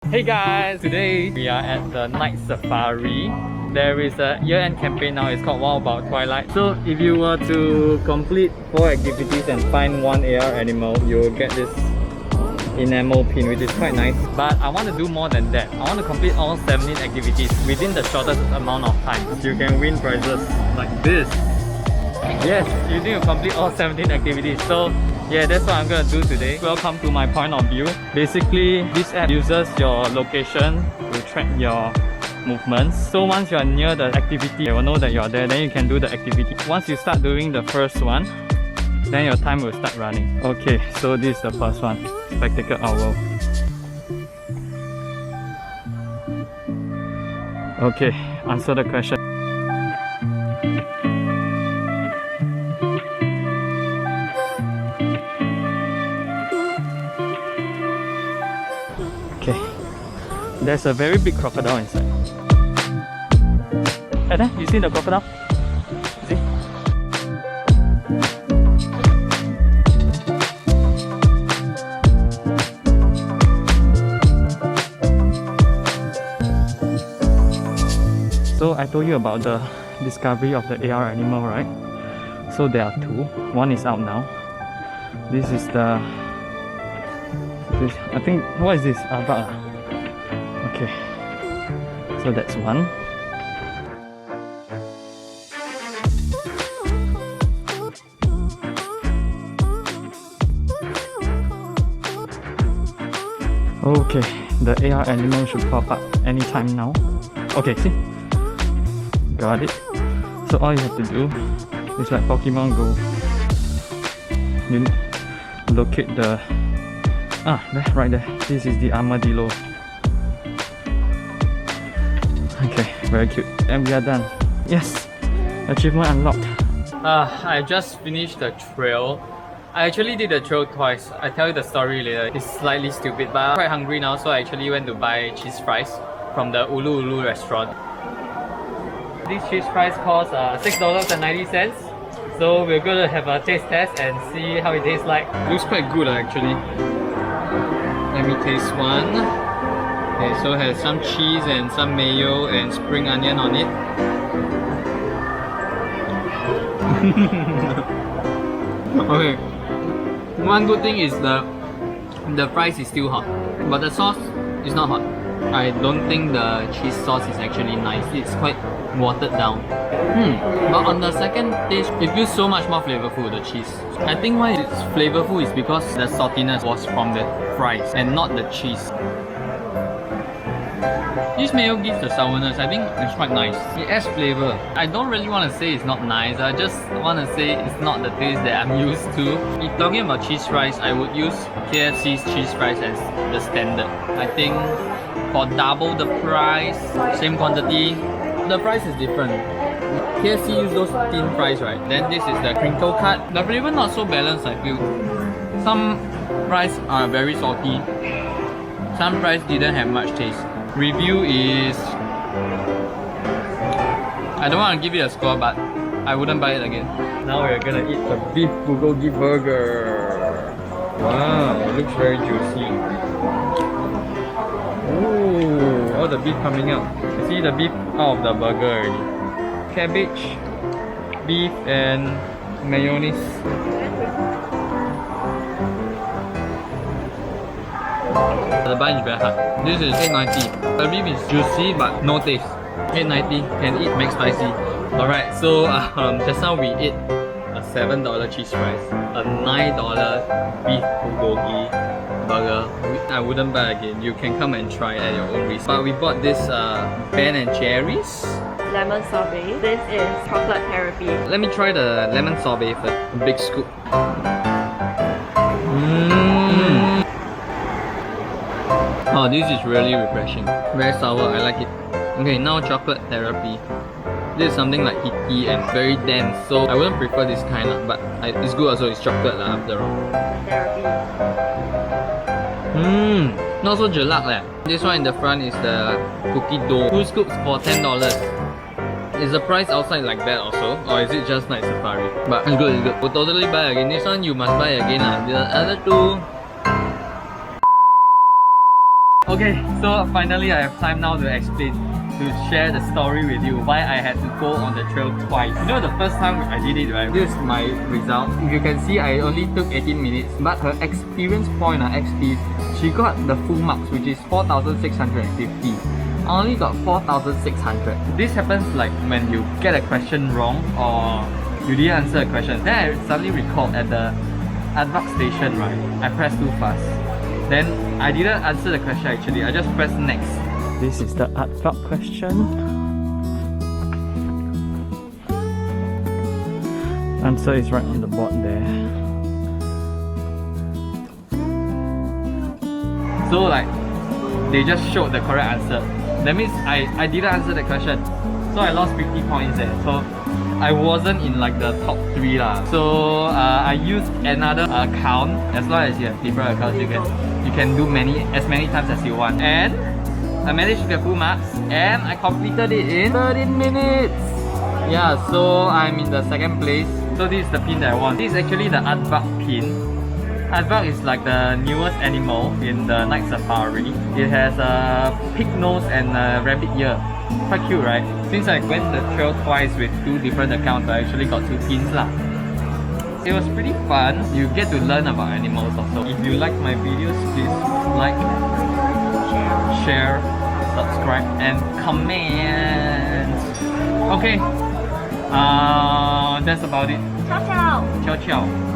Hey guys, today we are at the night safari. There is a year-end campaign now, it's called Wow About Twilight. So if you were to complete 4 activities and find one AR animal, you will get this enamel pin, which is quite nice. But I want to do more than that. I want to complete all 17 activities within the shortest amount of time. You can win prizes like this. Yes, you need to complete all 17 activities. So yeah, that's what I'm gonna do today. Welcome to my point of view. Basically, this app uses your location to track your movements. So once you're near the activity, it will know that you're there, then you can do the activity. Once you start doing the first one, then your time will start running. Okay, so this is the first one. Spectacle owl. Okay, answer the question. Okay, there's a very big crocodile inside. And then, you see the crocodile? See? So I told you about the discovery of the AR animal, right? So there are 2. One is out now. This is the... I think, what is this? Okay. So that's one. Okay, the AR animal should pop up anytime now. Okay, see? Got it. So all you have to do is like Pokemon Go. You locate the... there, right there. This is the armadillo. Okay, very cute. And we are done. Yes! Achievement unlocked. I just finished the trail. I actually did the trail twice. I'll tell you the story later. It's slightly stupid, but I'm quite hungry now, so I actually went to buy cheese fries from the Ulu Ulu restaurant. These cheese fries cost $6.90. So we're gonna have a taste test and see how it tastes like. Looks quite good actually. Let me taste one. Okay, so it has some cheese and some mayo and spring onion on it. Okay, one good thing is the fries is still hot, but the sauce is not hot. I don't think the cheese sauce is actually nice. It's quite watered down. But on the second taste, it feels so much more flavorful, the cheese. I think why it's flavorful is because the saltiness was from the fries and not the cheese. This mayo gives the sourness. I think it's quite nice. It adds flavor. I don't really want to say it's not nice. I just want to say it's not the taste that I'm used to. If talking about cheese fries, I would use KFC's cheese fries as the standard. I think for double the price, same quantity, the price is different. KFC use those thin fries, right? Then this is the crinkle cut. The flavor not so balanced, I feel. Some fries are very salty. Some fries didn't have much taste. Review is... I don't want to give it a score, but I wouldn't buy it again. Now we're gonna eat the beef bulgogi burger. Wow, it looks very juicy. Ooh, all the beef coming out. You see the beef out of the burger already. Cabbage, beef and mayonnaise. The bun is very hard. This is $8.90. The beef is juicy but no taste. $8.90, can eat McSpicy. Alright, so just now we ate a $7 cheese fries, a $9 beef bulgogi burger. I wouldn't buy again. You can come and try at your own risk. But we bought this Ben and Jerry's lemon sorbet. This is chocolate therapy. Let me try the lemon sorbet first. A big scoop. Oh, this is really refreshing. Very sour, I like it. Okay, now chocolate therapy. This is something like heaty and very dense, so I wouldn't prefer this kind, but it's good also, it's chocolate after all. Therapy. Not so jelak leh. This one in the front is the cookie dough. 2 scoops for $10. Is the price outside like that also? Or is it just Night Safari? But it's good, it's good. We'll totally buy again. This one you must buy again. The other two... Okay, so finally I have time now to explain, to share the story with you why I had to go on the trail twice. You know, the first time I did it, right? This is my result. If you can see, I only took 18 minutes, but her experience point, XP, she got the full marks, which is 4,650. I only got 4,600. This happens like when you get a question wrong or you didn't answer a question. Then I suddenly recalled at the advac station, right? I pressed too fast. Then I didn't answer the question actually, I just pressed next. This is the advac question. Answer is right on the board there. So like, they just showed the correct answer. That means I didn't answer the question. So I lost 50 points there. So I wasn't in like the top 3 lah. So I used another account. As long as you have different accounts, you can do as many times as you want. And I managed to get full marks and I completed it in 13 minutes. Yeah, so I'm in the second place. So this is the pin that I won. This is actually the advac pin. Advac is like the newest animal in the night safari. It has a pig nose and a rabbit ear. Quite cute, right? Since I went the trail twice with 2 different accounts, I actually got 2 pins lah. It was pretty fun. You get to learn about animals also. If you like my videos, please like, share, subscribe and comment. Okay, that's about it. Ciao, ciao. Ciao ciao.